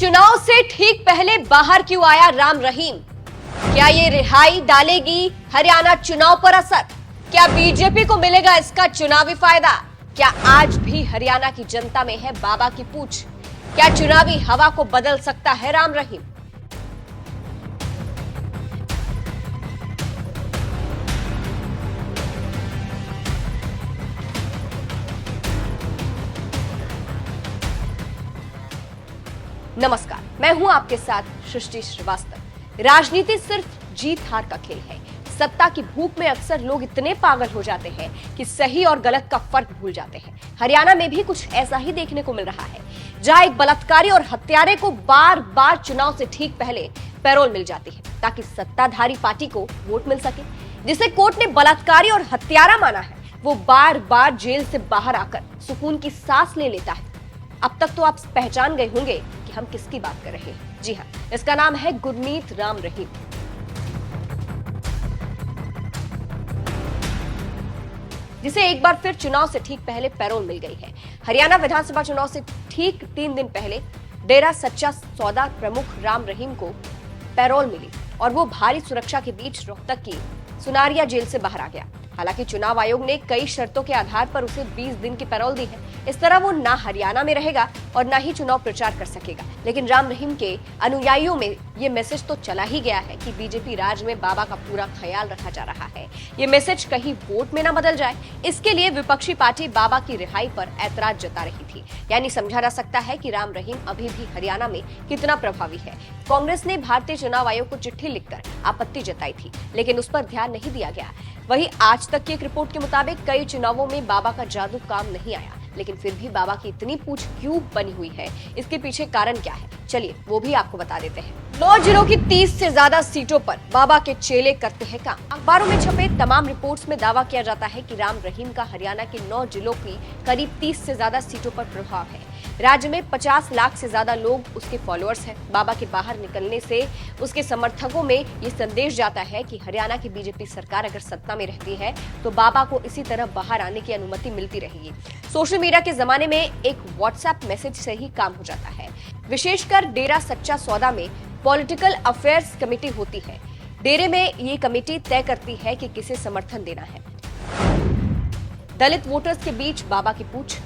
चुनाव से ठीक पहले बाहर क्यों आया राम रहीम? क्या ये रिहाई डालेगी हरियाणा चुनाव पर असर? क्या बीजेपी को मिलेगा इसका चुनावी फायदा? क्या आज भी हरियाणा की जनता में है बाबा की पूछ? क्या चुनावी हवा को बदल सकता है राम रहीम? नमस्कार, मैं हूं आपके साथ सृष्टि श्रीवास्तव। राजनीति सिर्फ जीत हार का खेल है। सत्ता की भूख में अक्सर लोग इतने पागल हो जाते हैं कि सही और गलत का फर्क भूल जाते हैं। हरियाणा में भी कुछ ऐसा ही देखने को मिल रहा है, जहां एक बलात्कारी और हत्यारे को बार बार चुनाव से ठीक पहले पैरोल मिल जाती है ताकि सत्ताधारी पार्टी को वोट मिल सके। जिसे कोर्ट ने बलात्कारी और हत्यारा माना है, वो बार बार जेल से बाहर आकर सुकून की सांस ले लेता है। अब तक तो आप पहचान गए होंगे कि हम किसकी बात कर रहे हैं। जी हां, इसका नाम है गुरमीत राम रहीम। जिसे एक बार फिर चुनाव से ठीक पहले पैरोल मिल गई है। हरियाणा विधानसभा चुनाव से ठीक 3 दिन पहले डेरा सच्चा सौदा प्रमुख राम रहीम को पैरोल मिली और वो भारी सुरक्षा के बीच रोहतक की सुनारिया जेल से बाहर आ गया। हालांकि चुनाव आयोग ने कई शर्तों के आधार पर उसे 20 दिन की पैरोल दी है। इस तरह वो ना हरियाणा में रहेगा और ना ही चुनाव प्रचार कर सकेगा। लेकिन राम रहीम के अनुयायियों में ये मैसेज तो चला ही गया है कि बीजेपी राज में बाबा का पूरा ख्याल रखा जा रहा है। ये मैसेज कहीं वोट में ना बदल जाए, इसके लिए विपक्षी पार्टी बाबा की रिहाई पर ऐतराज जता रही थी। यानी समझा जा सकता है कि राम रहीम अभी भी हरियाणा में कितना प्रभावी है। कांग्रेस ने भारतीय चुनाव आयोग को चिट्ठी लिखकर आपत्ति जताई थी, लेकिन उस पर ध्यान नहीं दिया गया। वहीं आज तक की एक रिपोर्ट के मुताबिक कई चुनावों में बाबा का जादू काम नहीं आया, लेकिन फिर भी बाबा की इतनी पूछ क्यों बनी हुई है, इसके पीछे कारण क्या है, चलिए वो भी आपको बता देते हैं। 9 जिलों की 30 से ज्यादा सीटों पर बाबा के चेले करते हैं काम। अखबारों में छपे तमाम रिपोर्ट्स में दावा किया जाता है कि राम रहीम का हरियाणा के 9 जिलों की करीब 30 से ज्यादा सीटों पर प्रभाव है। राज्य में 50 लाख से ज्यादा लोग उसके फॉलोअर्स हैं। बाबा के बाहर निकलने से उसके समर्थकों में ये संदेश जाता है कि हरियाणा की बीजेपी सरकार अगर सत्ता में रहती है तो बाबा को इसी तरह बाहर आने की अनुमति मिलती रहेगी। सोशल मीडिया के जमाने में एक व्हाट्सएप मैसेज से ही काम हो जाता है। विशेषकर डेरा सच्चा सौदा में पॉलिटिकल अफेयर्स कमेटी होती है। डेरे में ये कमेटी तय करती है कि किसे समर्थन देना है। दलित वोटर्स के बीच बाबा की पूछ।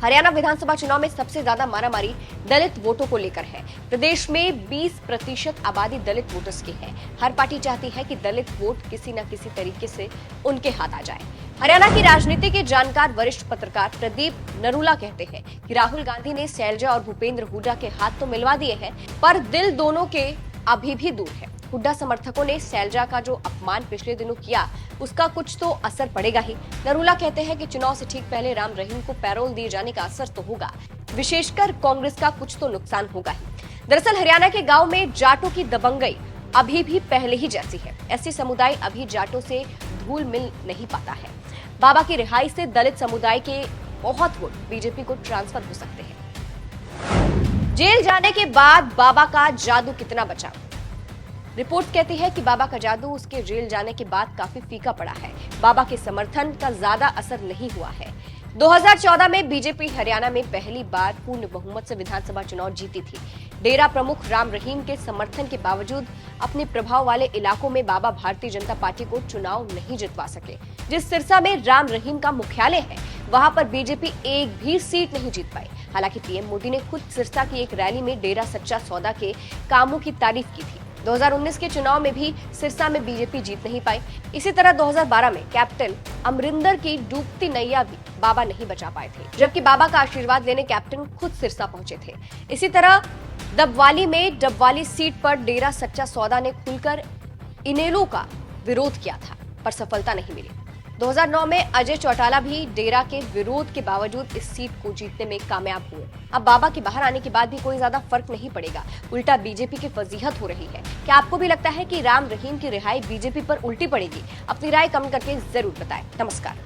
हरियाणा विधानसभा चुनाव में सबसे ज्यादा मारामारी दलित वोटों को लेकर है। प्रदेश में 20% आबादी दलित वोटर्स की है। हर पार्टी चाहती है कि दलित वोट किसी न किसी तरीके से उनके हाथ आ जाए। हरियाणा की राजनीति के जानकार वरिष्ठ पत्रकार प्रदीप नरूला कहते हैं कि राहुल गांधी ने शैलजा और भूपेंद्र हुड्डा के हाथ तो मिलवा दिए हैं, पर दिल दोनों के अभी भी दूर है। हुड्डा समर्थकों ने शैलजा का जो अपमान पिछले दिनों किया, उसका कुछ तो असर पड़ेगा ही। नरूला कहते हैं कि चुनाव से ठीक पहले राम रहीम को पैरोल दिए जाने का असर तो होगा, विशेषकर कांग्रेस का कुछ तो नुकसान होगा ही। दरअसल हरियाणा के गांव में जाटों की दबंगई अभी भी पहले ही जैसी है। ऐसे समुदाय अभी जाटों से धूल मिल नहीं पाता है। बाबा की रिहाई से दलित समुदाय के बहुत वोट बीजेपी को ट्रांसफर हो सकते हैं। जेल जाने के बाद बाबा का जादू कितना बचा? रिपोर्ट कहती है कि बाबा का जादू उसके जेल जाने के बाद काफी फीका पड़ा है। बाबा के समर्थन का ज्यादा असर नहीं हुआ है। 2014 में बीजेपी हरियाणा में पहली बार पूर्ण बहुमत से विधानसभा चुनाव जीती थी। डेरा प्रमुख राम रहीम के समर्थन के बावजूद अपने प्रभाव वाले इलाकों में बाबा भारतीय जनता पार्टी को चुनाव नहीं जितवा सके। जिस सिरसा में राम रहीम का मुख्यालय है, वहां पर बीजेपी एक भी सीट नहीं जीत पाई। हालांकि पीएम मोदी ने खुद सिरसा की एक रैली में डेरा सच्चा सौदा के कामों की तारीफ की थी। 2019 के चुनाव में भी सिरसा में बीजेपी जीत नहीं पाई। इसी तरह 2012 में कैप्टन अमरिंदर की डूबती नैया भी बाबा नहीं बचा पाए थे, जबकि बाबा का आशीर्वाद लेने कैप्टन खुद सिरसा पहुंचे थे। इसी तरह डबवाली में डबवाली सीट पर डेरा सच्चा सौदा ने खुलकर इनेलो का विरोध किया था, पर सफलता नहीं मिली। 2009 में अजय चौटाला भी डेरा के विरोध के बावजूद इस सीट को जीतने में कामयाब हुए। अब बाबा के बाहर आने के बाद भी कोई ज्यादा फर्क नहीं पड़ेगा, उल्टा बीजेपी की फजीहत हो रही है। क्या आपको भी लगता है कि राम रहीम की रिहाई बीजेपी पर उल्टी पड़ेगी? अपनी राय कमेंट करके जरूर बताएं। नमस्कार।